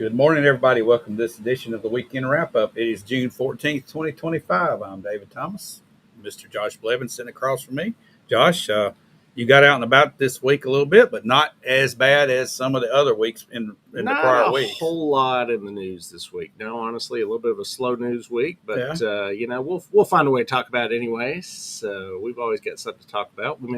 Good morning, everybody. Welcome to this edition of the Weekend Wrap-Up. It is June 14th, 2025. I'm David Thomas. Mr. Josh Blevins sitting across from me. Josh, you got out and about this week a little bit, but not as bad as some of the other weeks in the prior weeks. Not a whole lot in the news this week. No, honestly, a little bit of a slow news week, but we'll find a way to talk about it anyway. So we've always got something to talk about. We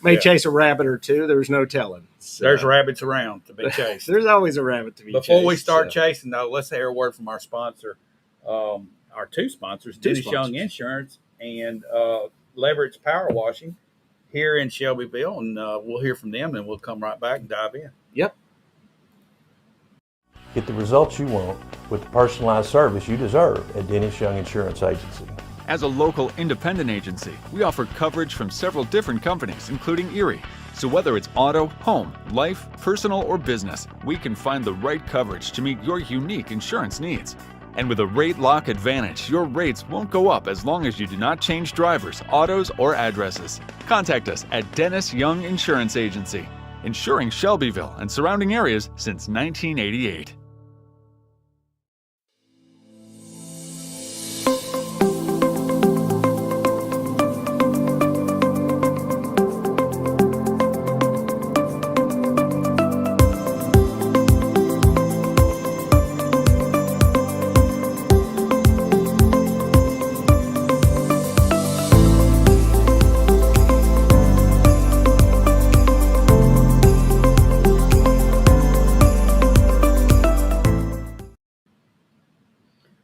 may chase a rabbit or two. There's no telling. So, there's rabbits around to be chased. There's always a rabbit to be chased. Before we start chasing, though, let's hear a word from our sponsor, our two sponsors, Dennis Young Insurance and Leverage Power Washing here in Shelbyville, and we'll hear from them, and we'll come right back and dive in. Yep. Get the results you want with the personalized service you deserve at Dennis Young Insurance Agency. As a local independent agency, we offer coverage from several different companies, including Erie. So whether it's auto, home, life, personal, or business, we can find the right coverage to meet your unique insurance needs. And with a rate lock advantage, your rates won't go up as long as you do not change drivers, autos, or addresses. Contact us at Dennis Young Insurance Agency, insuring Shelbyville and surrounding areas since 1988.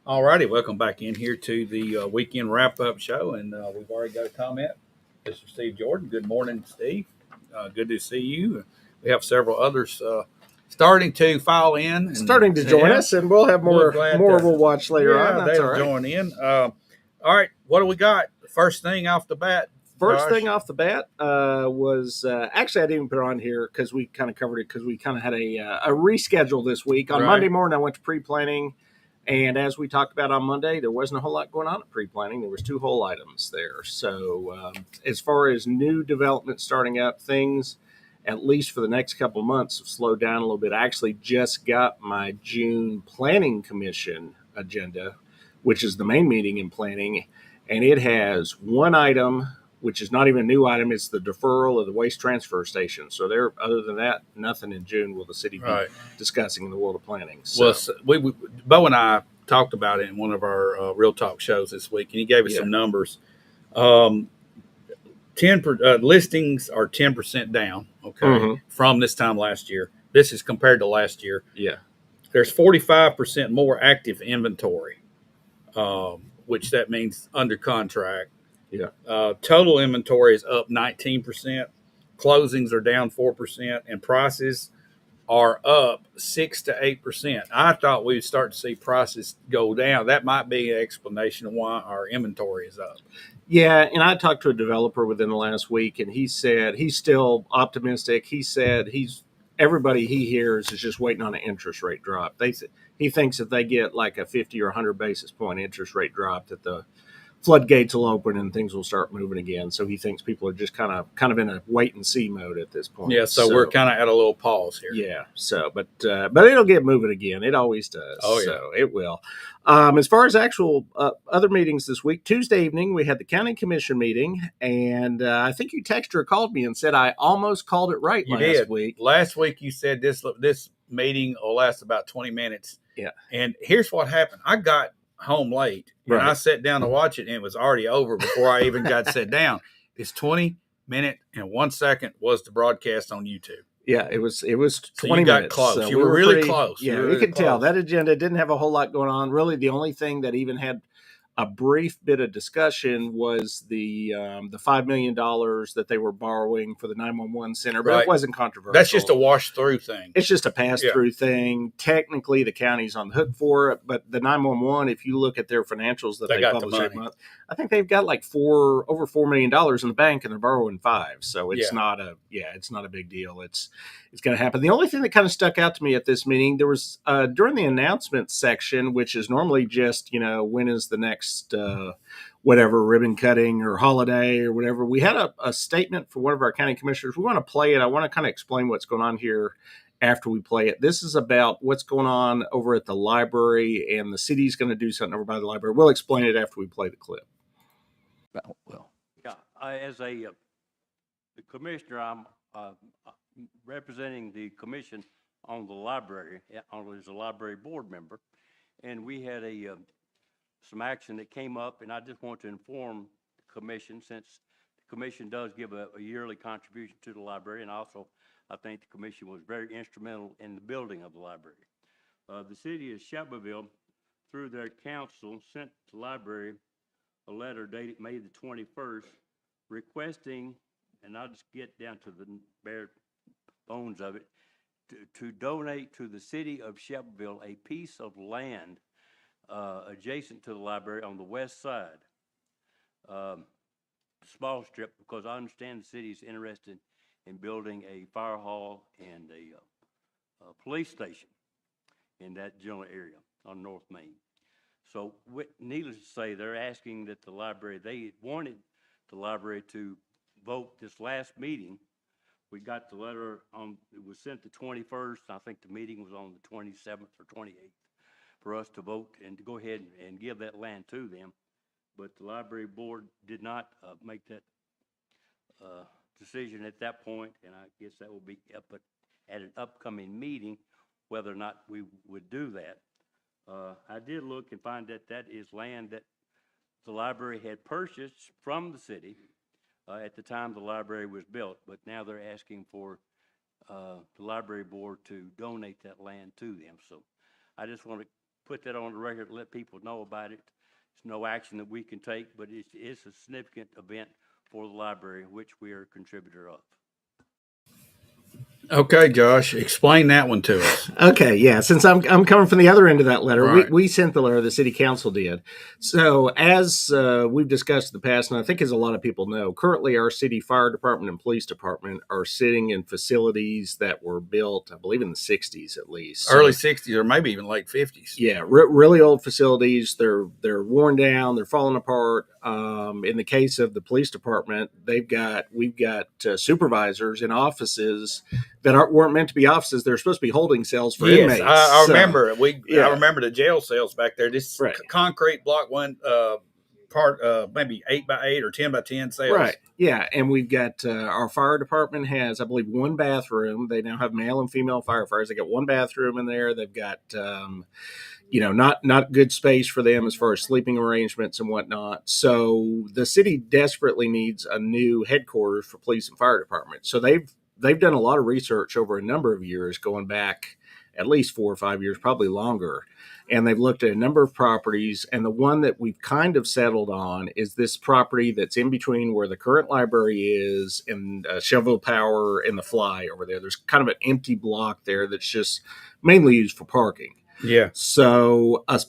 Alrighty, welcome back in here to the Weekend Wrap-Up Show, and we've already got a comment. Mr. Steve Jordan, good morning, Steve. Good to see you. We have several others starting to file in. Starting to join us, and we'll have more we'll watch later on. That's they'll join in. All right, what do we got? First thing off the bat, was actually I didn't even put it on here because we kind of covered it because we kind of had a reschedule this week. On Monday morning, I went to pre-planning. And as we talked about on Monday, there wasn't a whole lot going on at pre-planning. There was two whole items there. So as far as new development starting up, things, at least for the next couple of months, have slowed down a little bit. I actually just got my June Planning Commission agenda, which is the main meeting in planning. And it has one item, which is not even a new item. It's the deferral of the waste transfer station. So there, other than that, nothing in June will the city be discussing in the world of planning. So. Well, Bo and I talked about it in one of our Real Talk shows this week, and he gave us some numbers. 10 listings are 10% down, from this time last year. This is compared to last year. Yeah. There's 45% more active inventory, which that means under contract. Yeah. Total inventory is up 19%. Closings are down 4%, and prices are up 6 to 8%. I thought we'd start to see prices go down. That might be an explanation of why our inventory is up. Yeah, and I talked to a developer within the last week, and he said he's still optimistic. He said everybody he hears is just waiting on an interest rate drop. He thinks if they get like a 50 or 100 basis point interest rate drop, that the floodgates will open and things will start moving again. So he thinks people are just kind of in a wait and see mode at this point. Yeah, so we're kind of at a little pause here. Yeah. So, but it'll get moving again. It always does. Oh, yeah. So it will. As far as actual other meetings this week, Tuesday evening we had the county commission meeting, and I think you texted or called me and said I almost called it right last week. Last week you said this meeting will last about 20 minutes. Yeah. And here's what happened. I got home late, and I sat down to watch it, and it was already over before I even got set down. It's 20 minutes and 1 second was the broadcast on YouTube. Yeah, it was 20 so you got minutes. close. So you were really close. Yeah, you could tell that agenda didn't have a whole lot going on. Really, the only thing that even had a brief bit of discussion was the $5 million that they were borrowing for the 911 center, but it wasn't controversial. That's just a wash through thing. It's just a pass through thing. Technically, the county's on the hook for it, but the 911, if you look at their financials that they publish every month, I think they've got like over $4 million in the bank, and they're borrowing $5 million. So it's not a big deal. It's going to happen. The only thing that kind of stuck out to me at this meeting, there was during the announcement section, which is normally just when is the next whatever ribbon cutting or holiday or whatever. We had a statement for one of our county commissioners. We want to play it. I want to kind of explain what's going on here after we play it. This is about what's going on over at the library, and the city's going to do something over by the library. We'll explain it after we play the clip. Well, Yeah, as a the commissioner, I'm representing the commission on the library, as a library board member, and we had some action that came up, and I just want to inform the commission, since the commission does give a yearly contribution to the library, and also I think the commission was very instrumental in the building of the library. The city of Shelbyville, through their council, sent the library a letter dated May the 21st requesting, and I'll just get down to the bare bones of it, to donate to the city of Shelbyville a piece of land adjacent to the library on the west side. Small strip, because I understand the city is interested in building a fire hall and a police station in that general area on North Main. So, needless to say, they're asking that the library, they wanted the library to vote this last meeting. We got the letter on, it was sent the 21st. I think the meeting was on the 27th or 28th for us to vote and to go ahead and give that land to them. But the library board did not make that decision at that point, and I guess that will be up at an upcoming meeting, whether or not we would do that. I did look and find that that is land that the library had purchased from the city at the time the library was built, but now they're asking for the library board to donate that land to them. So I just want to put that on the record, let people know about it. It's no action that we can take, but it's a significant event for the library, which we are a contributor of. Okay, Josh, explain that one to us. Okay, yeah. Since I'm coming from the other end of that letter, Right. we sent the letter. The city council did. So as we've discussed in the past, and I think as a lot of people know, currently our city fire department and police department are sitting in facilities that were built, I believe, in the '60s at least. So, Early 60s or maybe even late 50s. yeah, really old facilities. They're worn down. They're falling apart. In the case of the police department, we've got supervisors in offices that weren't meant to be offices. They're supposed to be holding cells for inmates. I So, remember. yeah. I remember the jail cells back there. This Right. concrete block one part, maybe 8x8 or 10x10 cells. Right. Yeah. And we've got our fire department has, I believe, one bathroom. They now have male and female firefighters. They got one bathroom in there. They've got, not good space for them as far as sleeping arrangements and whatnot. So the city desperately needs a new headquarters for police and fire department. So they've done a lot of research over a number of years, going back at least 4 or 5 years, probably longer. And they've looked at a number of properties. And the one that we've kind of settled on is this property that's in between where the current library is and Shelbyville Power and the Fly over there. There's kind of an empty block there that's just mainly used for parking. Yeah. So a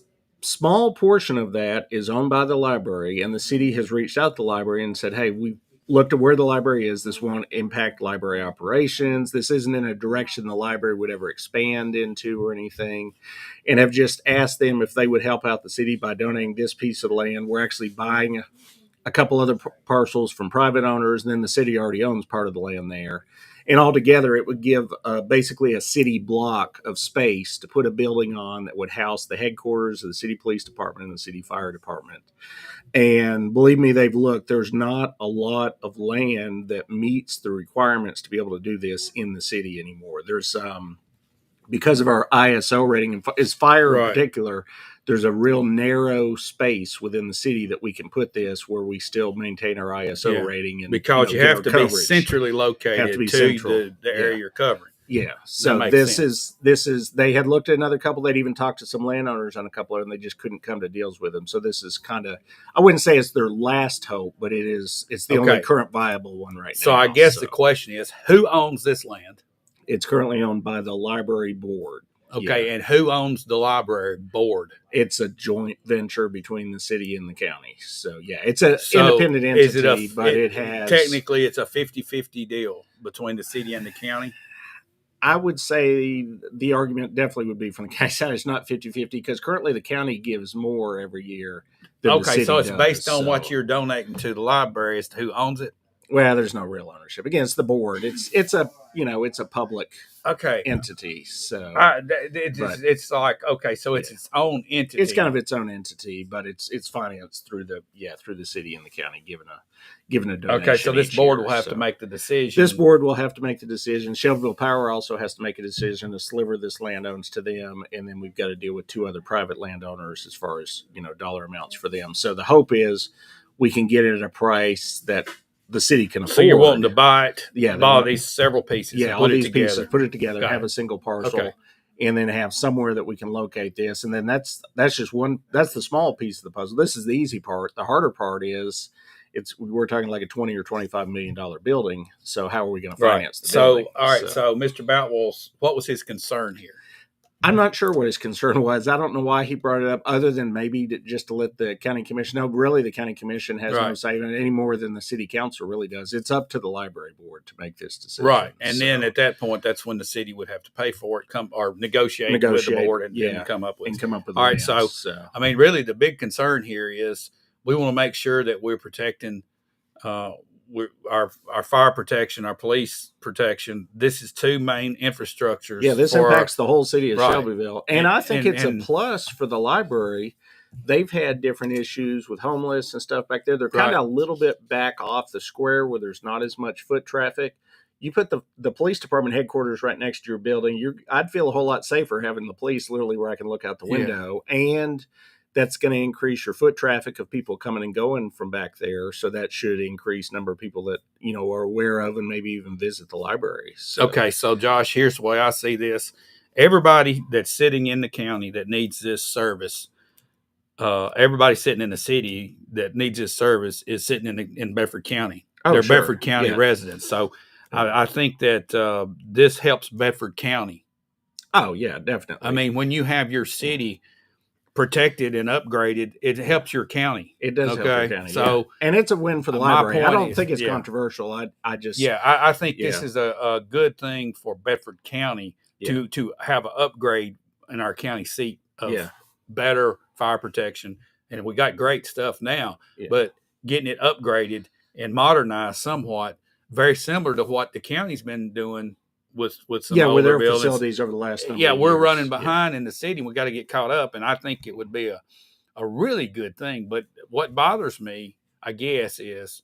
small portion of that is owned by the library, and the city has reached out to the library and said, hey, we looked at where the library is. This won't impact library operations. This isn't in a direction the library would ever expand into or anything, and have just asked them if they would help out the city by donating this piece of land. We're actually buying a couple other parcels from private owners, and then the city already owns part of the land there. And altogether, it would give basically a city block of space to put a building on that would house the headquarters of the city police department and the city fire department. And believe me, they've looked. There's not a lot of land that meets the requirements to be able to do this in the city anymore. There's because of our ISO rating, and is fire in Right. particular, there's a real narrow space within the city that we can put this where we still maintain our ISO Yeah. rating. And Because you get have our to be coverage. centrally located Have to be to central. the area Yeah. you're covering. Yeah. So makes this sense. is they had looked at another couple. They'd even talked to some landowners on a couple of them. They just couldn't come to deals with them. So this is kind of, I wouldn't say it's their last hope, but it's the only Okay. current viable one right now. So I guess So the question is, who owns this land? it's currently owned by the library board. Okay, Yeah. and who owns the library board? It's a joint venture between the city and the county. So yeah, it's an So independent entity, is it but it has technically it's a 50-50 deal between the city and the county. I would say the argument definitely would be from the county side. It's not 50-50 because currently the county gives more every year than the Okay, city so it's does. based on what So you're donating to the library as to who owns it. Well, there's no real ownership. Again, it's the board. It's a it's a public Okay. entity. So It's like, okay, so it's its own entity. it's kind of its own entity, but it's financed through the city and the county given a donation. Okay, so this each board year. will have So to make the decision. this board will have to make the decision. Shelbyville Power also has to make a decision. The sliver this land owns to them, and then we've got to deal with 2 other private landowners as far as dollar amounts for them. So the hope is we can get it at a price that the city can afford. So you're wanting to buy it, Yeah, buy they- these several pieces, yeah, and all put it these together. pieces, put it together, Got have it. a single parcel, Okay. and then have somewhere that we can locate this. And then that's just one. That's the small piece of the puzzle. This is the easy part. The harder part is we're talking like a $20 or $25 million building. So how are we going to finance the So, building? all right. So, Mr. Boutwell, what was his concern here? I'm not sure what his concern was. I don't know why he brought it up, other than maybe just to let the county commission know. Really, the county commission has no Right. say in it any more than the city council really does. It's up to the library board to make this decision. Right. And So- then at that point, that's when the city would have to pay for it, negotiate with the board and come up with. and come up with All right, land. so I mean, really, the big concern here is we want to make sure that we're protecting our fire protection, our police protection. This is 2 main infrastructures. Yeah, this for impacts the whole city of Right. Shelbyville. And And- I think and- it's and- a plus for the library. They've had different issues with homeless and stuff back there. They're kind Right. of a little bit back off the square where there's not as much foot traffic. You put the police department headquarters right next to your building, I'd feel a whole lot safer having the police literally where I can look out the Yeah. window. And that's going to increase your foot traffic of people coming and going from back there. So that should increase number of people that, are aware of and maybe even visit the library. So, Okay, so Josh, here's the way I see this. Everybody that's sitting in the county that needs this service, everybody sitting in the city that needs this service is sitting in Bedford County. Oh, They're sure. Bedford County Yeah. residents. So I think that this helps Bedford County. Oh, yeah, definitely. I mean, when you have your city protected and upgraded, it helps your county. It does help Okay, your county. so, yeah. And it's a win for the my library. I point don't is- think it's yeah. controversial. I just Yeah, I think this Yeah. is a good thing for Bedford County to have an upgrade in our county seat of Yeah. better fire protection. And we got great stuff now, Yeah. but getting it upgraded and modernized somewhat, very similar to what the county's been doing with some with older their buildings. facilities over the last number Yeah, of we're years. running Yeah. behind in the city. We got to get caught up, and I think it would be a really good thing. But what bothers me, I guess, is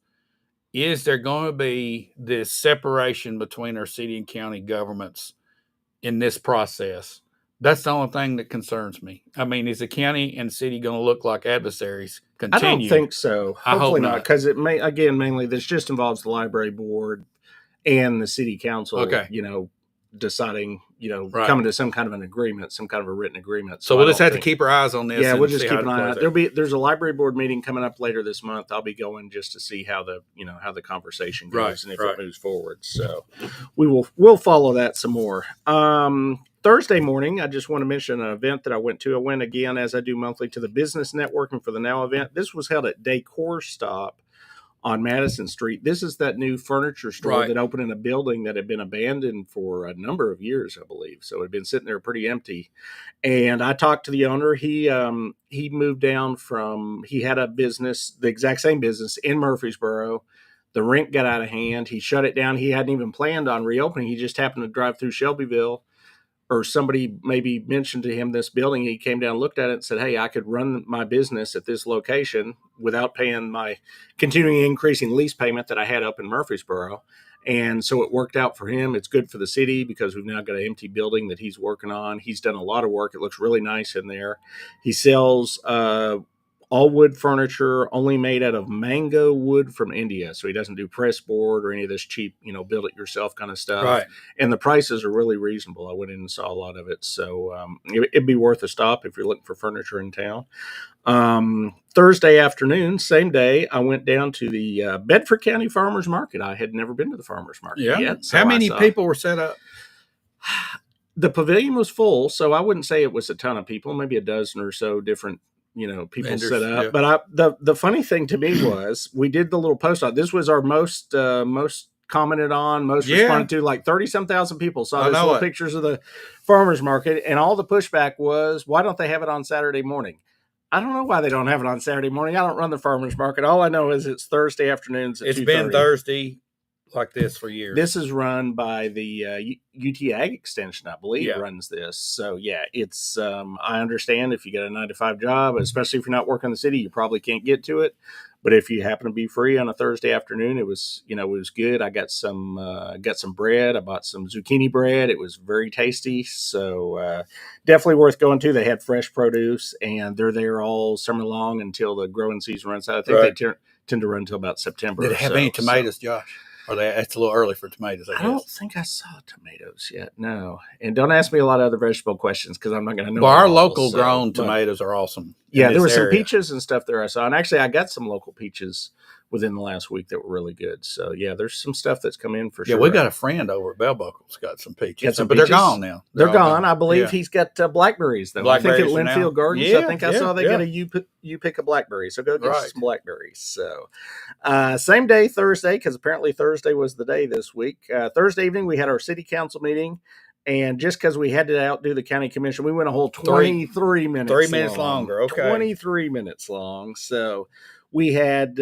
there going to be this separation between our city and county governments in this process? That's the only thing that concerns me. I mean, is the county and city going to look like adversaries? I Continue? don't think so. I hope Hopefully not. because it may mainly this just involves the library board and the city council. Okay. Deciding, Right. coming to some kind of an agreement, some kind of a written agreement. So we'll I just don't have think- to keep our eyes on this. Yeah, and we'll just see keep how an it eye plays out. There's a library board meeting coming up later this month. I'll be going just to see how the conversation goes Right, and if right. it moves forward. So we'll follow that some more. Thursday morning, I just want to mention an event that I went to. I went again, as I do monthly, to the Business Networking for the Now event. This was held at Decor Stop on Madison Street. This is that new furniture store Right. that opened in a building that had been abandoned for a number of years, I believe. So it had been sitting there pretty empty. And I talked to the owner. He moved down he had a business, the exact same business in Murfreesboro. The rent got out of hand. He shut it down. He hadn't even planned on reopening. He just happened to drive through Shelbyville, or somebody maybe mentioned to him this building. He came down, looked at it, and said, "Hey, I could run my business at this location without paying my continuing increasing lease payment that I had up in Murfreesboro." And so it worked out for him. It's good for the city because we've now got an empty building that he's working on. He's done a lot of work. It looks really nice in there. He sells all wood furniture, only made out of mango wood from India. So he doesn't do press board or any of this cheap, build it yourself kind of stuff. Right. And the prices are really reasonable. I went in and saw a lot of it. So it'd be worth a stop if you're looking for furniture in town. Thursday afternoon, same day, I went down to the Bedford County Farmers Market. I had never been to the Farmers Market Yeah. yet. So How I many saw- people were set up? The pavilion was full, so I wouldn't say it was a ton of people, maybe a dozen or so different people Vendors, set up. yeah. But the funny thing to me was we did the little post on this was our most commented on, most Yeah. responded to, like 30-some thousand people saw I those know little it. pictures of the farmers market, and all the pushback was, why don't they have it on Saturday morning? I don't know why they don't have it on Saturday morning. I don't run the farmers market. All I know is it's Thursday afternoons at 2:30. It's been Thursday like this for years. This is run by the UT Ag Extension, I believe, Yeah. runs this. So, yeah, it's I understand if you get a 9-to-5 job, especially if you're not working in the city, you probably can't get to it. But if you happen to be free on a Thursday afternoon, it was good. I got some bread. I bought some zucchini bread. It was very tasty. So definitely worth going to. They had fresh produce, and they're there all summer long until the growing season runs out. I think Right. they tend to run until about September. Did it have any tomatoes, Josh? Or it's a little early for tomatoes, I I guess. don't think I saw tomatoes yet. No, and don't ask me a lot of other vegetable questions because I'm not going to know. But our them all, local so, grown but- tomatoes are awesome. in Yeah, there this were some area. peaches and stuff there I saw, and actually I got some local peaches within the last week that were really good. So yeah, there's some stuff that's come in for Yeah, sure. we got a friend over at Bell Buckle's got some peaches, Got some but they're peaches? gone now. They're all gone. I believe Yeah. he's got blackberries though. I Blackberries think for at now. Linfield Gardens. Yeah, I think I yeah, saw they yeah. got a you pick a blackberry. So go get you Right. some blackberries. So same day Thursday, because apparently Thursday was the day this week. Thursday evening we had our city council meeting. And just because we had to outdo the county commission, we went a whole 23 minutes. 3 minutes longer, okay. 23 minutes long. So we had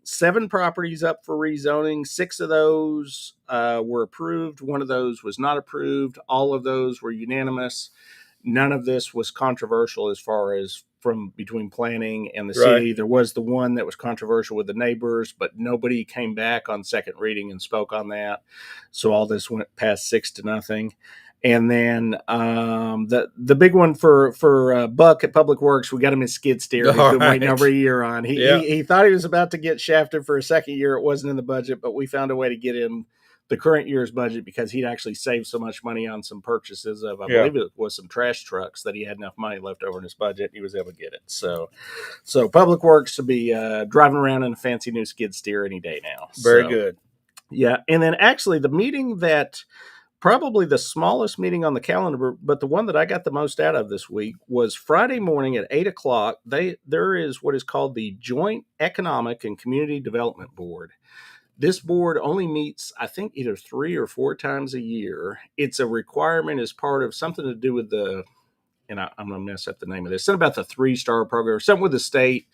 7 properties up for rezoning. 6 of those were approved. 1 of those was not approved. All of those were unanimous. None of this was controversial as far as from between planning and the Right. city. There was the one that was controversial with the neighbors, but nobody came back on second reading and spoke on that. So all this went past 6-0. And then the big one for Buck at Public Works, we got him in skid steer. He's been waiting All over a year on. Yeah. He thought he was about to get shafted for a second year. It wasn't in the budget, but we found a way to get him the current year's budget because he'd actually saved so much money on some purchases of, I Yeah. believe it was some trash trucks that he had enough money left over in his budget. He was able to get it. So Public Works will be driving around in a fancy new skid steer any day now. Very So, good. yeah. And then actually the meeting that probably the smallest meeting on the calendar, but the one that I got the most out of this week was Friday morning at 8:00. There is what is called the Joint Economic and Community Development Board. This board only meets, I think, either 3 or 4 times a year. It's a requirement as part of something to do with I'm going to mess up the name of this, something about the 3-star program, something with the state.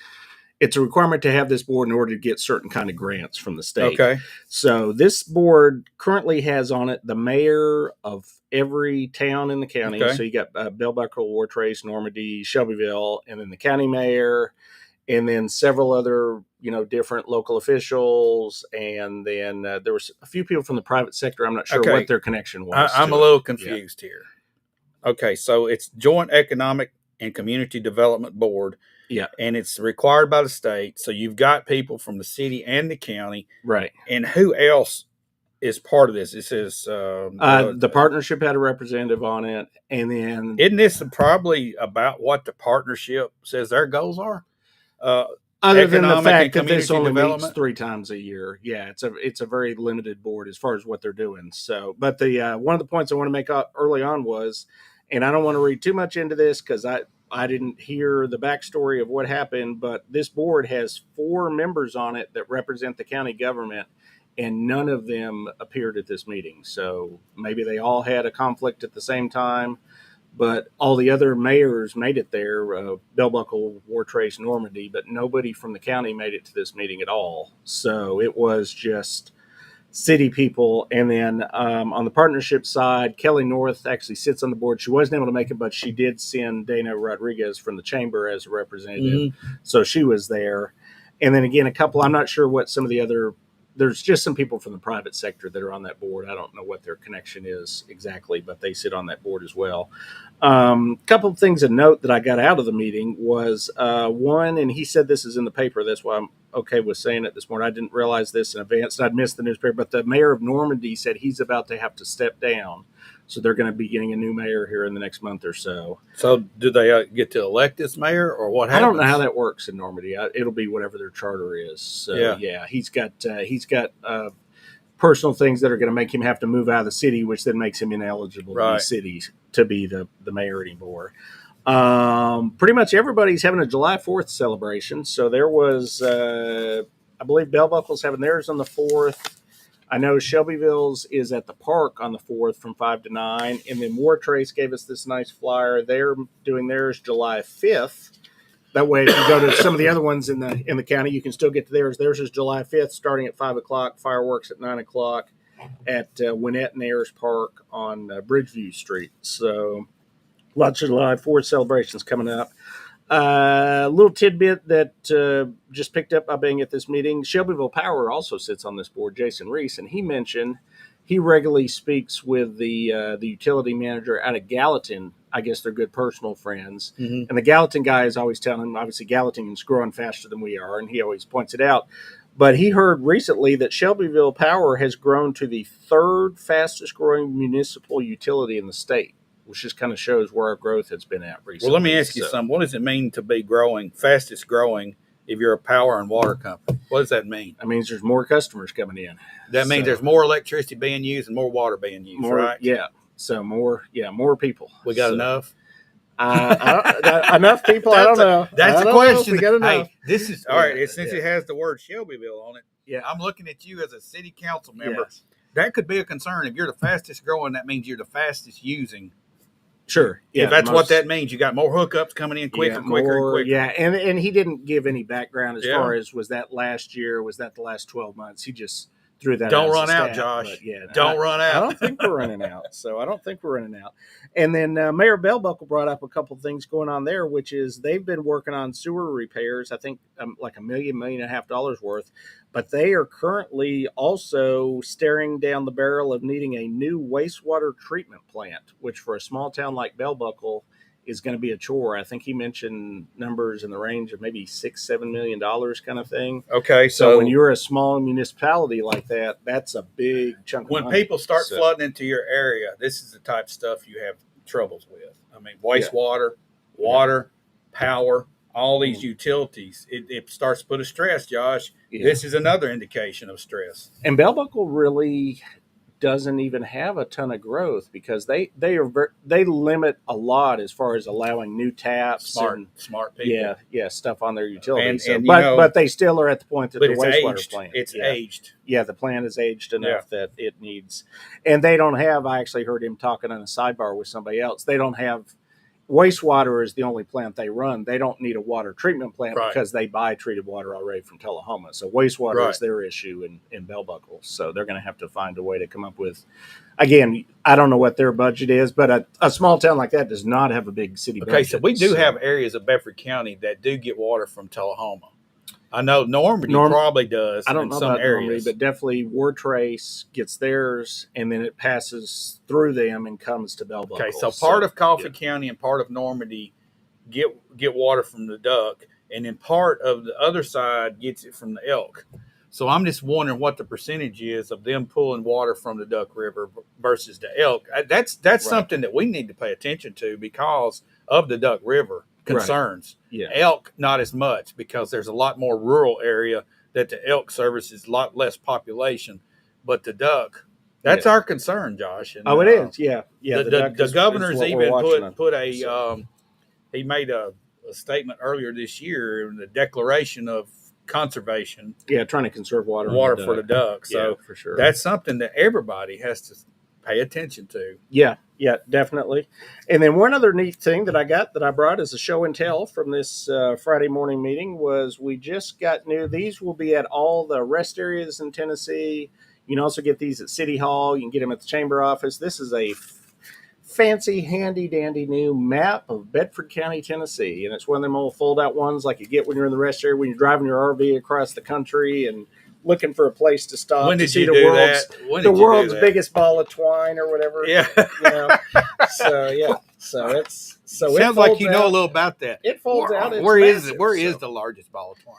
It's a requirement to have this board in order to get certain kind of grants from the state. Okay. So this board currently has on it the mayor of every town in the county. Okay. So you got Bell Buckle, Wartrace, Normandy, Shelbyville, and then the county mayor, and then several other different local officials, and then there was a few people from the private sector. I'm not sure Okay. what their connection was. I'm to a it. little confused here. Okay, so it's Joint Economic and Community Development Board. Yeah. And it's required by the state. So you've got people from the city and the county. Right. And who else is part of this? It says The partnership had a representative on it, and then Isn't this probably about what the partnership says their goals are? other than the economic fact and that this community only meets development? 3 times a year, yeah, it's a very limited board as far as what they're doing. So, but the one of the points I want to make early on was, and I don't want to read too much into this because I didn't hear the backstory of what happened, but this board has 4 members on it that represent the county government, and none of them appeared at this meeting. So maybe they all had a conflict at the same time, but all the other mayors made it there, Bell Buckle, Wartrace, Normandy, but nobody from the county made it to this meeting at all. So it was just city people. And then on the partnership side, Kelly North actually sits on the board. She wasn't able to make it, but she did send Dana Rodriguez from the chamber as a representative. So she was there. And then again, I'm not sure what some of the other, there's just some people from the private sector that are on that board. I don't know what their connection is exactly, but they sit on that board as well. Couple of things of note that I got out of the meeting was one, and he said this is in the paper. That's why I'm okay with saying it this morning. I didn't realize this in advance. I'd missed the newspaper, but the mayor of Normandy said he's about to have to step down. So they're going to be getting a new mayor here in the next month or so. So do they get to elect this mayor or what I happens? don't know how that works in Normandy. It'll be whatever their charter is. So yeah, he's got personal things that are going to make him have to move out of the city, which then makes him ineligible to be cities to be the mayor anymore. Pretty much everybody's having a July 4th celebration. So there was, I believe Bell Buckle's having theirs on the 4th. I know Shelbyville's is at the park on the 4th from 5 to 9. And then Wartrace gave us this nice flyer. They're doing theirs July 5th That way, if you go to some of the other ones in the county, you can still get to theirs. Theirs is July 5th, starting at 5 o'clock. Fireworks at 9 o'clock at Gwinnett and Ayers Park on Bridgeview Street. So lots of July 4th celebrations coming up. A little tidbit that just picked up by being at this meeting. Shelbyville Power also sits on this board, Jason Reese, and he mentioned he regularly speaks with the utility manager out of Gallatin. I guess they're good personal friends. Mm-hmm. And the Gallatin guy is always telling him, obviously, Gallatin is growing faster than we are, and he always points it out. But he heard recently that Shelbyville Power has grown to the third fastest growing municipal utility in the state, which just kind of shows where our growth has been at recently. Well, let me ask you something. What does it mean to be fastest growing, if you're a power and water company? What does that mean? That means there's more customers coming in. That means there's more electricity being used and more water being used, right? Yeah. So more people. We got enough? Enough people? I don't know. That's the question. We got enough. Hey, this is all right. Since it has the word Shelbyville on it, Yeah. I'm looking at you as a city council member. Yes. That could be a concern. If you're the fastest growing, that means you're the fastest using. Sure. Yeah. If that's what that means. You got more hookups coming in quicker and quicker. Yeah. And he didn't give any background as Yeah. far as was that last year, was that the last 12 months? He just threw that Don't out. run as a out, stat, Josh. but yeah, Don't run out. I don't think we're running out. And then Mayor Bellbuckle brought up a couple of things going on there, which is they've been working on sewer repairs, I think like $1 million and a half worth, but they are currently also staring down the barrel of needing a new wastewater treatment plant, which for a small town like Bellbuckle is going to be a chore. I think he mentioned numbers in the range of maybe $6-7 million kind of thing. Okay, So when you're a small municipality like that, that's a big chunk of when money. people start flooding into your area, this is the type of stuff you have troubles with. I mean, wastewater, water, power, all these utilities, it starts to put a stress, Josh. Yeah. This is another indication of stress. And Bellbuckle really doesn't even have a ton of growth because they limit a lot as far as allowing new taps Smart people. stuff on their utilities. And but they still are at the point that but the it's wastewater aged. plant. It's aged. Yeah, the plant is aged enough that it needs, and they don't have. I actually heard him talking on a sidebar with somebody else. They don't have. Wastewater is the only plant they run. They don't need a water treatment plant because they buy treated water already from Tullahoma. So wastewater is their issue in Bellbuckle. So they're going to have to find a way to come up with, again, I don't know what their budget is, but a small town like that does not have a big city budget. Okay, so we do have areas of Bedford County that do get water from Tullahoma. I know Normandy probably does. I don't know some about areas. Normandy, but definitely Ward Trace gets theirs, and then it passes through them and comes to Bellbuckle. Okay, so part of Coffee County and part of Normandy get water from the Duck, and then part of the other side gets it from the Elk. So I'm just wondering what the percentage is of them pulling water from the Duck River versus the Elk. That's something that we need to pay attention to because of the Duck River concerns. Yeah. Elk, not as much because there's a lot more rural area that the Elk services, a lot less population. But the Duck, that's our concern, Josh. And, it is. Yeah. The governor's even put a he made a statement earlier this year in the Declaration of Conservation. Yeah, trying to conserve water for the duck. So for sure, that's something that everybody has to pay attention to. Yeah, definitely. And then one other neat thing that I brought as a show and tell from this Friday morning meeting was we just got new. These will be at all the rest areas in Tennessee. You can also get these at City Hall. You can get them at the chamber office. This is a fancy, handy dandy new map of Bedford County, Tennessee. And it's one of them old fold out ones like you get when you're in the rest area, when you're driving your RV across the country and looking for a place to stop. When did to see you the do world's, that? When the did you world's do that? biggest ball of twine or whatever. Yeah. You know? So it's so sounds it like folds you know out. a little about that. It folds out. It's Where is massive, it? Where is the largest ball of twine?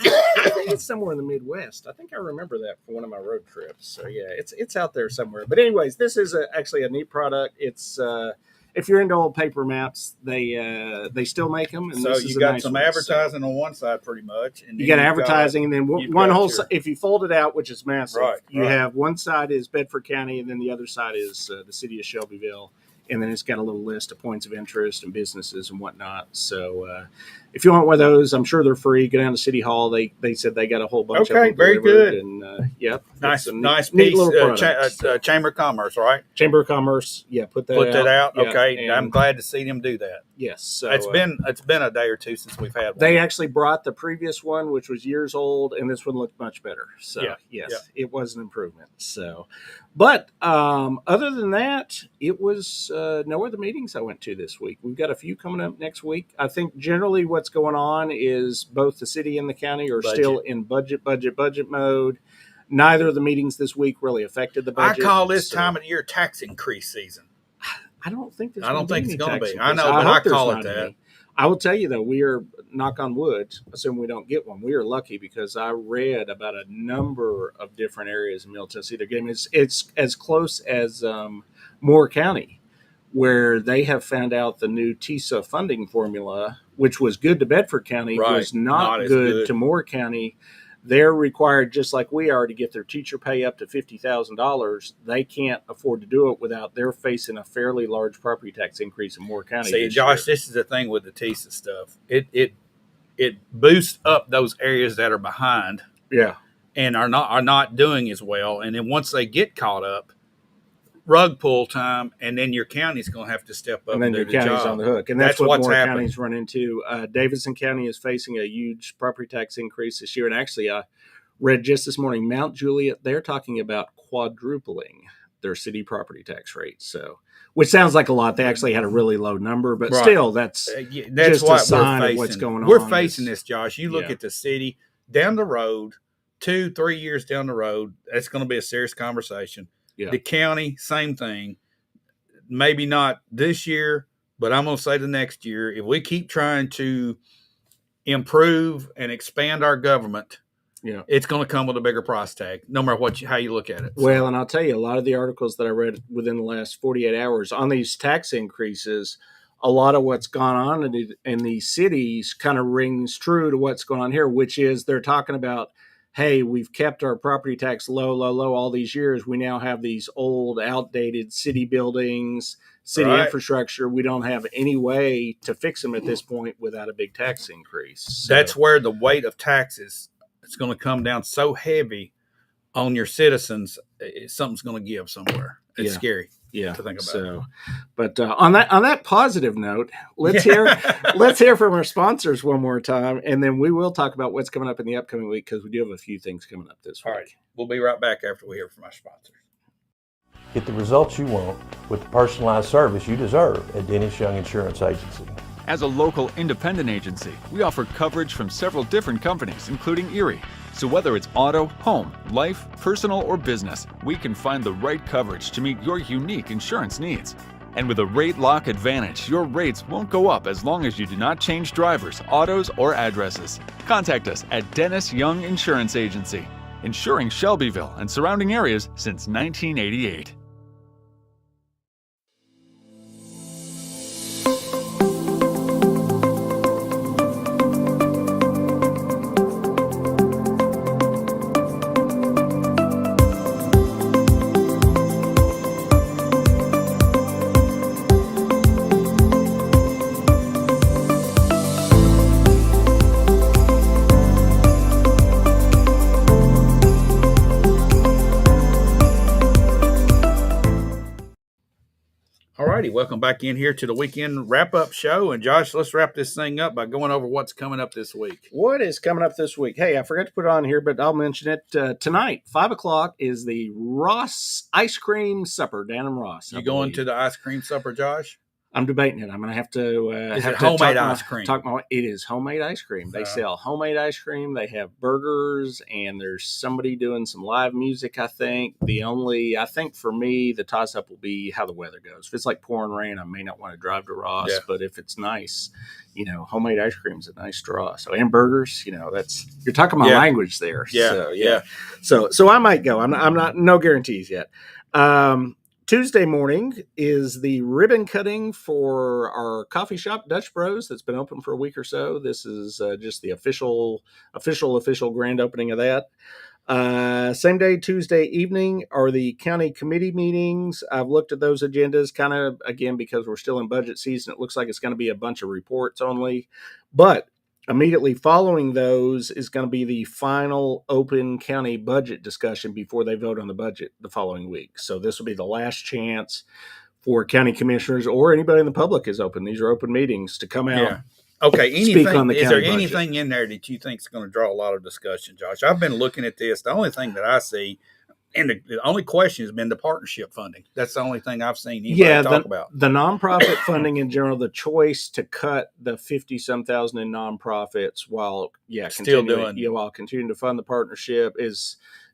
I think it's somewhere in the Midwest. I think I remember that from one of my road trips. So yeah, it's out there somewhere. But anyways, this is actually a neat product. It's if you're into old paper maps, they still make them. And So this is you a got nice some one. advertising on one side, pretty much, and You then got you've advertising, and then you've one got whole. your- If you fold it out, which is massive, Right, you right. have one side is Bedford County, and then the other side is the city of Shelbyville, and then it's got a little list of points of interest and businesses and whatnot. So if you want one of those, I'm sure they're free. Go down to City Hall. They said they got a whole bunch of Okay, them very delivered. good. And yep, Nice, it's a nice neat piece. little product. Chamber of Commerce, right? Chamber of Commerce, yeah, put that out. Yeah, Okay, and I'm glad to see them do that. yes, so It's been a day or two since we've had one. they actually brought the previous one, which was years old, and this one looked much better. So Yeah, yes, yeah. it was an improvement. So, but other than that, it was no other meetings I went to this week. We've got a few coming up next week. I think generally what's going on is both the city and the county are still in budget mode. Neither of the meetings this week really affected the budget. I call this so time of the year tax increase season. I don't think there's. I don't think it's going to be. I know, but I call it that. I will tell you though, we are, knock on wood, assume we don't get one. We are lucky because I read about a number of different areas in Middle Tennessee. They're getting it's as close as Moore County, where they have found out the new TISA funding formula, which was good to Bedford County, Right. was not Not as good good. to Moore County. They're required, just like we are, to get their teacher pay up to $50,000. They can't afford to do it without they're facing a fairly large property tax increase in Moore County. See, this Josh, year. this is the thing with the TISA stuff. It boosts up those areas that are behind Yeah, and are not doing as well. And then once they get caught up, rug pull time, and then your county's going to have to step up and then do your the county's job. on the hook, and that's what what's Moore happening. County's run into. Davidson County is facing a huge property tax increase this year, and actually, I read just this morning, Mount Juliet, they're talking about quadrupling their city property tax rate. So, which sounds like a lot. They actually had a really low number, but Right. still, that's Yeah, that's just a what sign we're of facing. what's going We're on facing is- this, Josh. You look Yeah. at the city down the road, 2-3 years down the road. That's going to be a serious conversation. Yeah. The county, same thing. Maybe not this year, but I'm going to say the next year. If we keep trying to improve and expand our government, Yeah. it's going to come with a bigger price tag, no matter how you look at it. So, Well, and I'll tell you, a lot of the articles that I read within the last 48 hours on these tax increases, a lot of what's gone on in these cities kind of rings true to what's going on here, which is they're talking about, hey, we've kept our property tax low all these years. We now have these old, outdated city buildings, city Right. infrastructure. We don't have any way to fix them at this point without a big tax increase. So, that's where the weight of taxes is going to come down so heavy on your citizens. Something's going to give somewhere. It's Yeah. scary. yeah. to think about. So, but on that positive note, let's hear from our sponsors one more time, and then we will talk about what's coming up in the upcoming week because we do have a few things coming up this week. All right. We'll be right back after we hear from our sponsors. Get the results you want with the personalized service you deserve at Dennis Young Insurance Agency. As a local independent agency, we offer coverage from several different companies, including Erie. So whether it's auto, home, life, personal, or business, we can find the right coverage to meet your unique insurance needs. And with a rate lock advantage, your rates won't go up as long as you do not change drivers, autos, or addresses. Contact us at Dennis Young Insurance Agency, insuring Shelbyville and surrounding areas since 1988. All righty. Welcome back in here to the weekend wrap-up show. And, Josh, let's wrap this thing up by going over what's coming up this week. What is coming up this week? Hey, I forgot to put it on here, but I'll mention it tonight. 5:00 is the Ross Ice Cream Supper down in Ross. You going to the ice cream supper, Josh? I'm debating it. I'm going to have to. Is have it to homemade talk ice cream? It is homemade ice cream. They Uh. sell homemade ice cream. They have burgers, and there's somebody doing some live music. I think for me, the toss up will be how the weather goes. If it's like pouring rain, I may not want to drive to Ross. Yeah. But if it's nice, homemade ice cream is a nice draw. So and burgers, that's you're talking my Yeah. language there. Yeah, So, yeah. So I might go. I'm not no guarantees yet. Tuesday morning is the ribbon cutting for our coffee shop, Dutch Bros, that's been open for a week or so. This is just the official grand opening of that. Same day, Tuesday evening, are the county committee meetings. I've looked at those agendas kind of, again, because we're still in budget season. It looks like it's going to be a bunch of reports only. But immediately following those is going to be the final open county budget discussion before they vote on the budget the following week. So this will be the last chance for county commissioners or anybody in the public is open. These are open meetings to come out. Yeah. Okay. Speak on the Is there county budget. anything in there that you think is going to draw a lot of discussion, Josh? I've been looking at this. The only thing that I see, and the only question has been the partnership funding. That's the only thing I've seen anybody talk about. The nonprofit funding in general, the choice to cut the 50-some thousand in nonprofits while continuing to fund the partnership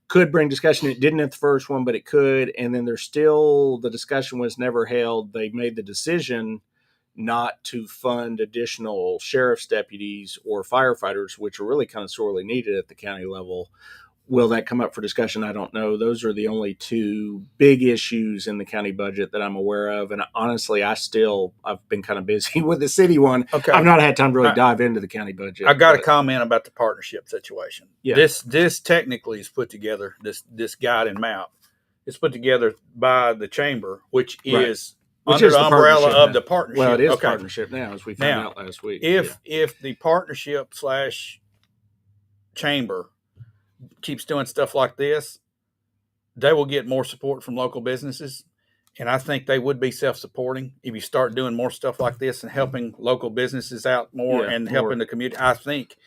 could bring discussion. It didn't at the first one, but it could. And then the discussion was never held. They made the decision not to fund additional sheriff's deputies or firefighters, which are really kind of sorely needed at the county level. Will that come up for discussion? I don't know. Those are the only two big issues in the county budget that I'm aware of. And honestly, I've been kind of busy with the city one. Okay. I've not had time to really dive into the county budget. I got a comment about the partnership situation. Yeah. This technically is put together, this guide and map is put together by the chamber, which is under the umbrella of the partnership. Well, it is partnership now, as we found out last week. If the partnership / chamber keeps doing stuff like this, they will get more support from local businesses. And I think they would be self-supporting if you start doing more stuff like this and helping local businesses out more and helping the community. I think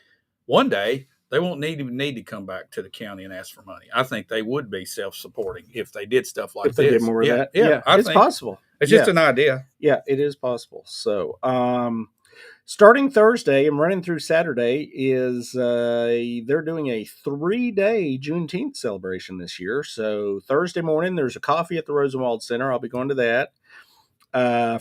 one day they won't need to come back to the county and ask for money. I think they would be self-supporting if they did stuff like this. If they did more of that. Yeah, it's possible. It's just an idea. Yeah, it is possible. So, starting Thursday and running through Saturday is they're doing a 3-day Juneteenth celebration this year. So Thursday morning, there's a coffee at the Rosenwald Center. I'll be going to that.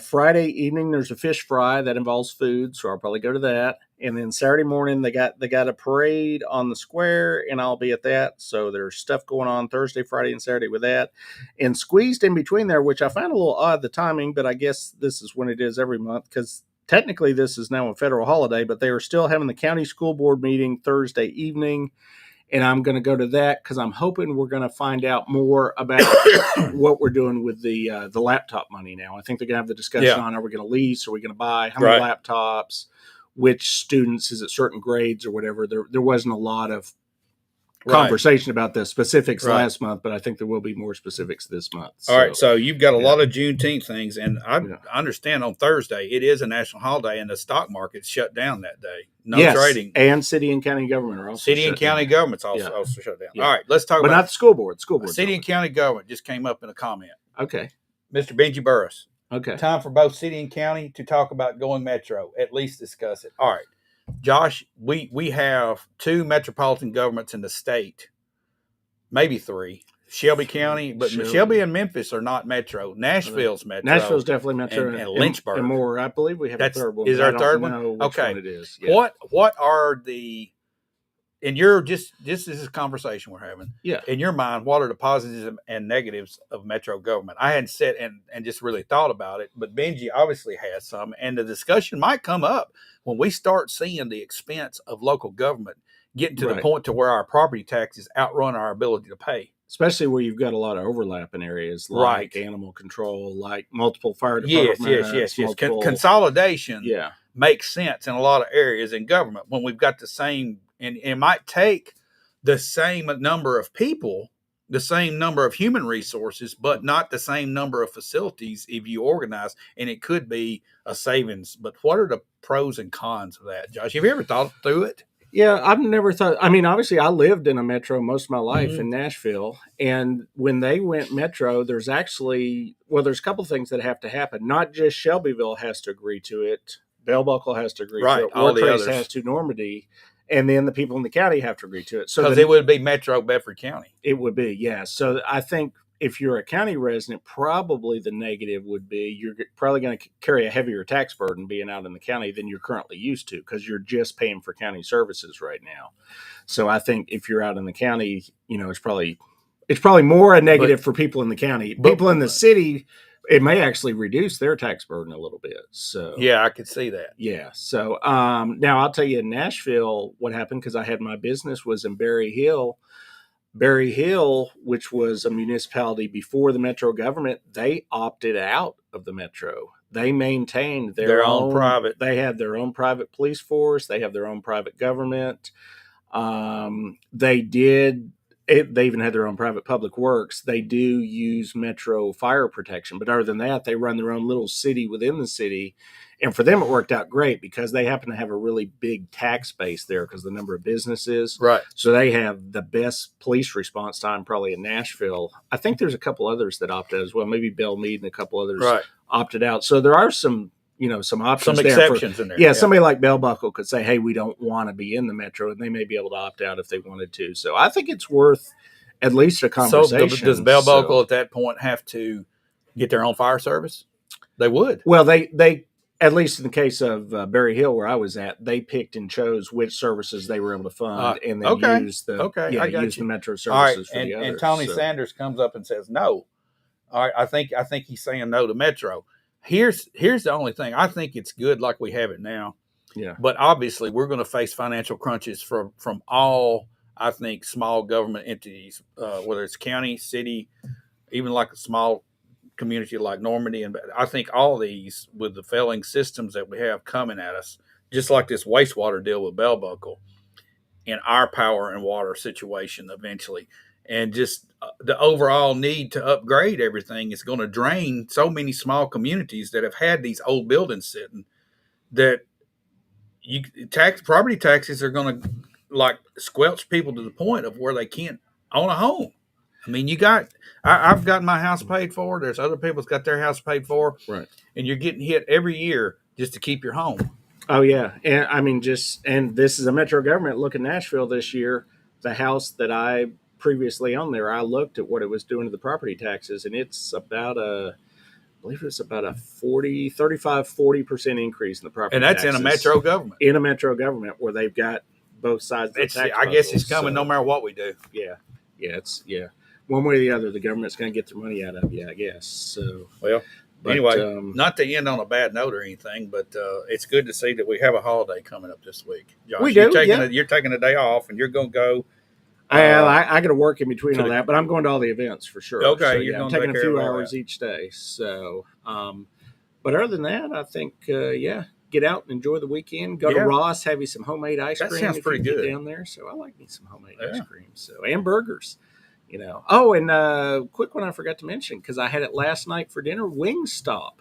Friday evening, there's a fish fry that involves food, so I'll probably go to that. And then Saturday morning, they got a parade on the square, and I'll be at that. So there's stuff going on Thursday, Friday, and Saturday with that. And squeezed in between there, which I found a little odd, the timing, but I guess this is when it is every month because technically this is now a federal holiday, but they are still having the county school board meeting Thursday evening. And I'm going to go to that because I'm hoping we're going to find out more about what we're doing with the laptop money now. I think they're going to have the discussion on, are we going to lease? Are we going to buy? How many laptops? Which students? Is it certain grades or whatever? There wasn't a lot of conversation about the specifics last month, but I think there will be more specifics this month. All right, so you've got a lot of Juneteenth things, and I understand on Thursday it is a national holiday, and the stock market's shut down that day. No trading, and city and county government are also government's also shut down. All right, let's talk about, but not the school board. School board, city and county government just came up in a comment. Okay, Mr. Benji Burris. Okay, time for both city and county to talk about going metro. At least discuss it. All right, Josh, we have 2 metropolitan governments in the state. Maybe 3. Shelby County, but Shelby and Memphis are not metro. Nashville's metro. Nashville's definitely metro. And Lynchburg. And more. I believe we have a third one. Is there a third one? Okay. One it is. Yeah. What are the, in your, this is a conversation we're having. Yeah. In your mind, what are the positives and negatives of metro government? I hadn't sat and just really thought about it, but Benji obviously has some. And the discussion might come up when we start seeing the expense of local government getting to the point to where our property taxes outrun our ability to pay. Especially where you've got a lot of overlap in areas like animal control, like multiple fire departments. Yes. Consolidation makes sense in a lot of areas in government when we've got the same, and it might take the same number of people, the same number of human resources, but not the same number of facilities if you organize, and it could be a savings. But what are the pros and cons of that, Josh? Have you ever thought through it? Yeah, I've never thought. I mean, obviously, I lived in a metro most of my life in Nashville, and when they went metro, there's a couple things that have to happen. Not just Shelbyville has to agree to it; Bell Buckle has to agree to it. All the Wartrace others has to, Normandy, and then the people in the county have to agree to it. So because it would be Metro Bedford County. It would be, yeah. So I think if you're a county resident, probably the negative would be you're probably going to carry a heavier tax burden being out in the county than you're currently used to because you're just paying for county services right now. So I think if you're out in the county, it's probably more a negative for people in the county. People in the city, it may actually reduce their tax burden a little bit. So yeah, I could see that. Yeah. So now I'll tell you in Nashville what happened because I had my business was in Berry Hill. Berry Hill, which was a municipality before the metro government, they opted out of the metro. they maintained Their own private. They had their own private police force. They have their own private government. They did. They even had their own private public works. They do use Metro fire protection, but other than that, they run their own little city within the city. And for them, it worked out great because they happen to have a really big tax base there because the number of businesses. Right. So they have the best police response time probably in Nashville. I think there's a couple others that opted out as well. Maybe Belle Meade and a couple others Right. opted out. So there are some options Some there exceptions in there. Yeah, somebody like Bell Buckle could say, hey, we don't want to be in the Metro, and they may be able to opt out if they wanted to. So I think it's worth at least a conversation. So does Bell Buckle at that point have to get their own fire service? They would. Well, they at least in the case of Berry Hill, where I was at, they picked and chose which services they were able to fund, and then use the Metro services All right, for the others. And Tony Sanders comes up and says no. All right, I think he's saying no to Metro. Here's the only thing. I think it's good like we have it now. Yeah. But obviously, we're going to face financial crunches from all, I think, small government entities, whether it's county, city, even like a small community like Normandy. And I think all these, with the failing systems that we have coming at us, just like this wastewater deal with Bell Buckle, and our power and water situation eventually, and just the overall need to upgrade everything is going to drain so many small communities that have had these old buildings sitting that property taxes are going to like squelch people to the point of where they can't own a home. I mean, I've got my house paid for. There's other people's got their house paid for. Right. And you're getting hit every year just to keep your home. Oh yeah. And I mean, and this is a Metro government. Look at Nashville this year. The house that I previously owned there, I looked at what it was doing to the property taxes, and it's about I believe it's about a 40% increase in the property taxes. And that's taxes in a Metro government. In a Metro government where they've got both sides of the tax I guess it's puzzle. coming no matter what we do. Yeah. One way or the other, the government's going to get their money out of you, I guess. So, well, anyway, not to end on a bad note or anything, but it's good to see that we have a holiday coming up this week. Josh, we do. You're taking a day off, and you're going to go. I got to work in between all that, but I'm going to all the events for sure. Okay, so, you're I'm taking a few hours each day. So, but other than that, I think get out and enjoy the weekend. Go to Ross, have you some homemade ice cream. That sounds pretty good down there. So I like me some homemade ice cream. So and burgers. Oh, and quick one I forgot to mention because I had it last night for dinner. Wingstop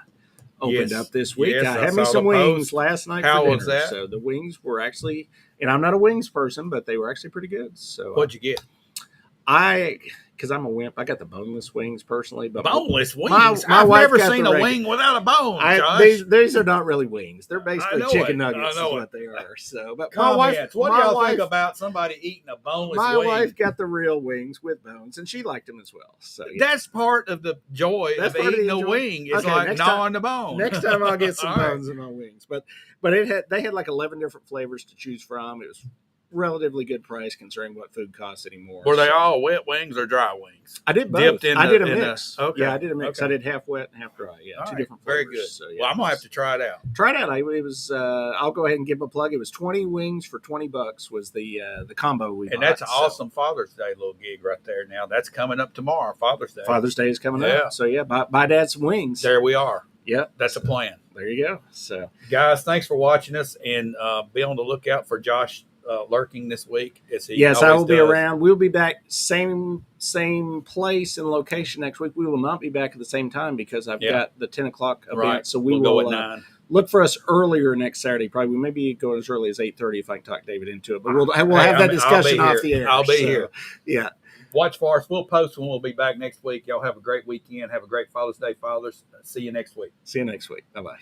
opened up this week. Yes, I had me some wings last night for dinner. How was that? So the wings were actually, and I'm not a wings person, but they were actually pretty good. So what'd you get? Because I'm a wimp, I got the boneless wings personally. But boneless wings? I've never seen a wing without a bone, Josh. These are not really wings. They're basically chicken nuggets is what they are. So, but what do y'all think about somebody eating a boneless wing? My wife got the real wings with bones, and she liked them as well. So that's part of the joy of eating a wing. It's like gnawing the bone. Next time I'll get some bones in my wings. But they had like 11 different flavors to choose from. It was relatively good price considering what food costs anymore. Were they all wet wings or dry wings? I did both. I did a mix. Okay. Yeah, I did a mix. I did half wet and half dry. Yeah, two different flavors. Very good. So, well, I'm gonna have to try it out. Try it out. It was. I'll go ahead and give a plug. It was 20 wings for $20 was the combo we bought. And that's an awesome Father's Day little gig right there. Now that's coming up tomorrow. Father's Day. Father's Day is coming up. So buy Dad some wings. There we are. Yep, that's a plan. There you go. So guys, thanks for watching us, and be on the lookout for Josh lurking this week. Yes, I will be around. We'll be back same place and location next week. We will not be back at the same time because I've got the 10 o'clock event. Right. So we'll go at 9. Look for us earlier next Saturday. Probably we maybe go as early as 8:30 if I can talk David into it. But we'll have that discussion off the air. I'll be here. Yeah. Watch for us. We'll post when we'll be back next week. Y'all have a great weekend. Have a great Father's Day, fathers. See you next week. See you next week. Bye-bye.